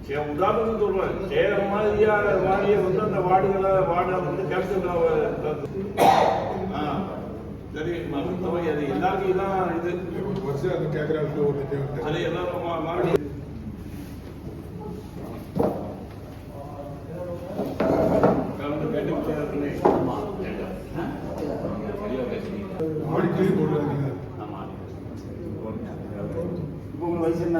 உதாரணத்துக்கு சொல்றேன், சேலம் வாரியை வந்து அந்த வார்டை வந்து கேன்சல் சரி மருத்துவ அது எல்லாருக்கும் தான் இது வருஷம் அது கேட்கறாங்க அது எல்லாரும் மாறி வயசு என்ன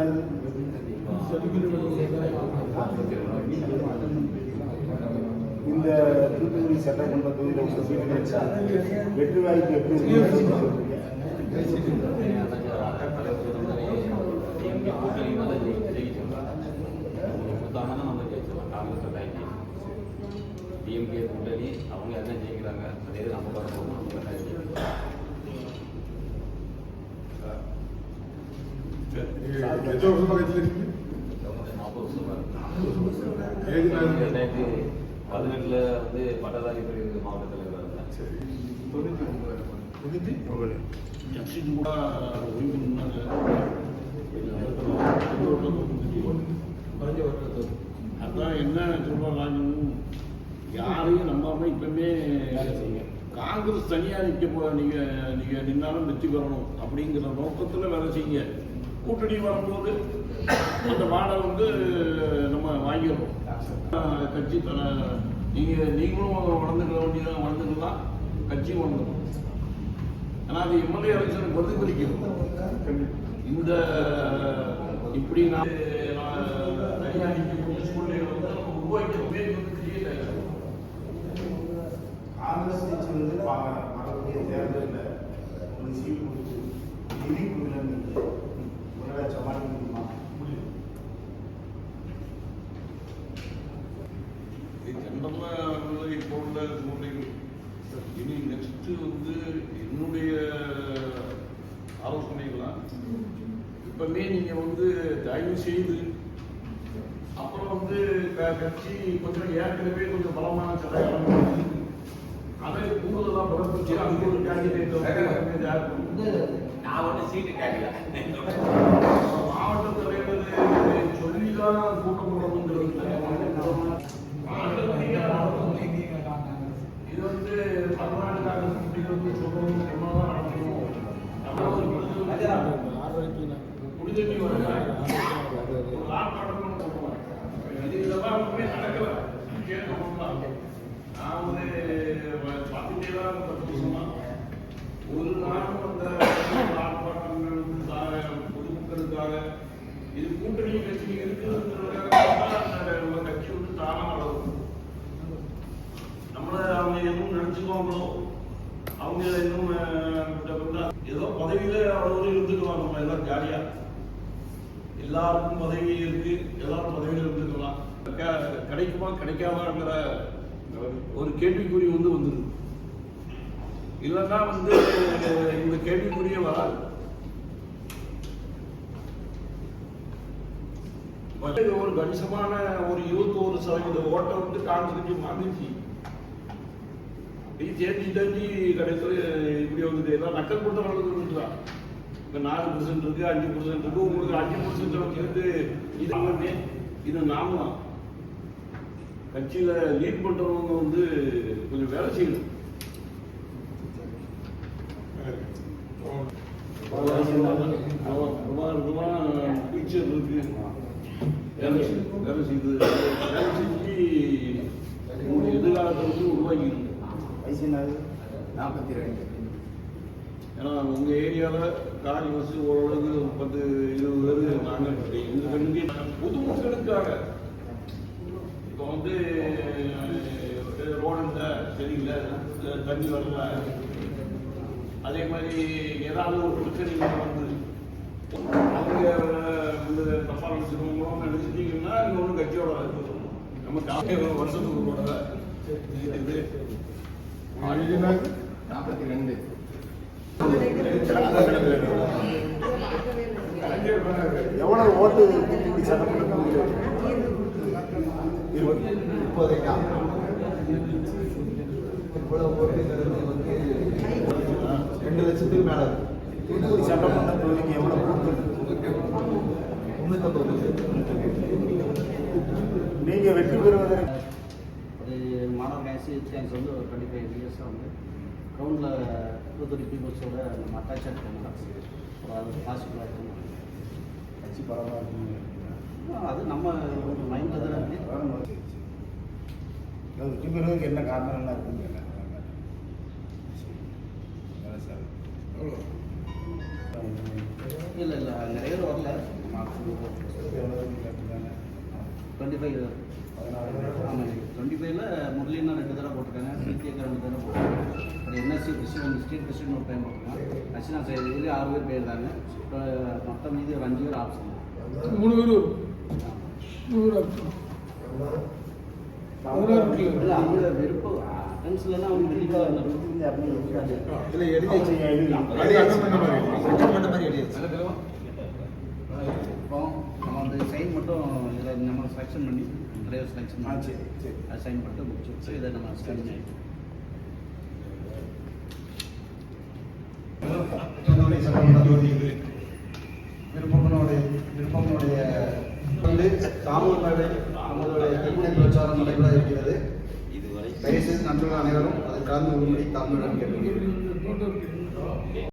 இந்த தூத்துக்குடி சட்டமன்ற தொகுதியில் வெற்றி வாய்ப்பு எப்படி டிஎம்கே கூட்டணி அவங்க என்ன ஜெயிக்கிறாங்க அதே நம்ம பார்க்கணும். ரெண்டாயிரத்தி 18 வந்து பட்டதாரி பிரிவு மாவட்ட தலைவர் அதான் என்ன சொல்றாங்க, யாரையும் நம்பாம இப்பவுமே காங்கிரஸ் தனியா நிக்க நீங்க நின்னாலும் வெற்றி பெறணும் அப்படிங்கிற நோக்கத்துல வேலை செய்யுங்க. கூட்டணி வரும்போது அந்த மாடல் வந்து நம்ம வாங்கிடுறோம். கட்சி நீங்களும் வளர்ந்துக்க வேண்டியதான், வளர்ந்துக்கலாம், கட்சியும் வளர்ந்துடும். ஏன்னா அது எம்எல்ஏ எலெக்ஷனுக்கு பிரதிபலிக்கும். இந்த இப்படி நான் தனியாக நிற்கக்கூடிய சூழ்நிலை வந்து நம்ம உருவாக்கி காங்கிரஸ் கட்சி வந்து வரக்கூடிய தேர்தலில் ஒரு சீட் கொடுத்து நிதி கொடுக்கல சமாளிக்க முடியுமா? ஜென்ரலாக இப்போ உள்ள சூழ்நிலைகள் இனி நெக்ஸ்ட் வந்து என்னுடைய ஆலோசனைகள்லாம் இப்பவுமே நீங்க வந்து தயவு செய்து அப்புறம் வந்து கட்சி கொஞ்சம் ஏற்கனவே கொஞ்சம் பலமான சட்டம் அதை கூடுதலாக பலப்படுத்தி அங்கே ஒரு கேண்டிடேட் நான் வந்து சீட்டு கேட்கல. மாவட்ட தலைவர் சொல்லிதான் கூட்டம் போடணுங்கிறது இது வந்து தமிழ்நாடு காங்கிரஸ் வந்து சொல்லணும், சொன்னதான் நடக்கணும். குடிதண்ணி இதெல்லாம் ஒன்றுமே நடக்கல. கேட்கணும் நான் வந்து பார்த்துட்டே தான் 10 வருஷமா ஒரு நாளும் அந்த ஆர்ப்பாட்டங்களுக்காக பொதுமக்களுக்காக இது கூட்டணி கட்சி இருக்குதுங்கிறதுக்காக நம்ம கட்சி வந்து தானாக வளரும். நம்மளை அவங்க எதுவும் நினைச்சுக்குவாங்களோ, அவங்க இன்னும் ஏதோ பதவியில அவ்வளவு இருந்துக்குவாங்க. நம்ம எல்லாம் ஜாலியா எல்லாருக்கும் பதவி இருக்கு, எல்லாரும் பதவியில இருந்துக்கலாம். கிடைக்குமா கிடைக்காதாங்கிற ஒரு கேள்விக்குறி வந்து வந்துருக்கு. இல்லைன்னா வந்து இந்த கேள்விக்குரிய வராது. ஒரு கணிசமான ஒரு 21% ஓட்டை வந்து காங்கிரஸ் வாங்கிச்சு. தேர்ச்சி கடைசியில் இப்படி வந்துட்டு எல்லாம் நக்கல் கொடுத்த நடந்துருக்கலாம். இப்போ 4% இருக்கு, 5% இருக்கு. உங்களுக்கு 5% வச்சுருந்து இது நாம தான் கட்சியில லீட் பண்றவங்க வந்து கொஞ்சம் வேலை செய்யணும். ஃபியூச்சர் இருக்கு, வேலை செய்து உங்களுடைய எதிர்காலத்தை வந்து உருவாக்கிக்கணும். வயசு 42. ஏன்னா உங்க ஏரியாவில் காரி பஸ் ஓரளவுக்கு 10-20 பேர் நாங்கள் எங்க கண்ணுக்கு பொதுமக்களுக்காக இப்போ வந்து ரோடு இல்லை, சரியில்லை, தண்ணி வரல, அதே மாதிரி ஏதாவது ஒரு பிரச்சனை வந்து அவங்க இந்த தப்பாக நினைச்சிருக்கோம் நினைச்சிட்டீங்கன்னா இங்கே ஒன்றும் கட்சியோட நம்ம வருஷத்துக்கு கூட இது 42. எவ்வளவு ஓட்டு தூத்துக்குடி சட்டமன்ற தொகுதியில்? 30. இவ்வளவு ஓட்டுங்கிறது வந்து 2 லட்சத்துக்கு மேல இருக்கு. தூத்துக்குடி சட்டமன்ற தொகுதிக்கு எவ்வளவு ஓட்டு? 350. நீங்கள் வெற்றி பெறுவதற்கு ஒரு மாணவர் கேன்ஸ் வந்து ஒரு 25 இயர்ஸாக வந்து கிரவுண்டில் தூத்துக்குடி பீப்புள்ஸோட நம்ம அட்டாச் ஆகிருக்கோம். அது பாசிட்டிவாக இருக்கும். கட்சி பரவாயில்ல இருக்குங்க. அது நம்ம மைண்டில் தான் இருக்குது. வெற்றி பெறுவதற்கு என்ன காரணங்கள்லாம் இருக்குன்னு கேட்டாங்க. சார் இல்லை நிறைய பேர் வரல. 25 ஆமாம் 25ல் முரளின்னா 2 தடவை போட்டிருக்காங்க. சிடிஏக்கு 2 தடவை போட்டிருக்காங்க. அப்புறம் என்எஸ்சி பிரசிடென்ட் ஸ்டேட் பிரசிடென்ட் ஒரு டைம் போட்டிருக்காங்க. ரச்சனா சார் இதுலேயே 6 பேர் போயிருந்தாங்க. இப்போ மொத்தம் மீதி ஒரு 5 பேர் ஆப்ஷன். 3 பேர் வரும். 3 பேர் இல்லை அவங்க விருப்பம் அட்டன்ஸ்லாம் அவங்க வெளியில் இல்லை எழுதியாச்சு. இப்போ நம்ம வந்து சைன் மட்டும் இதில் நம்ம செலெக்ஷன் பண்ணி டிரைவர் செலெக்ஷன் பண்ணி சரி சரி அது சைன் மட்டும் முடிச்சு வச்சு இதை நம்ம ஸ்கேனிங் ஆகிடும். விருப்பங்களுடைய வந்து தாமரை நம்மளுடைய திருமண பிரச்சாரம் நடைபெற இருக்கிறது. தயவுசெய்து நண்பர்கள் அனைவரும் அதை கலந்து கொள்ளும்படி தாழ்மையுடன் கேட்டுக்கொள்கிறேன்.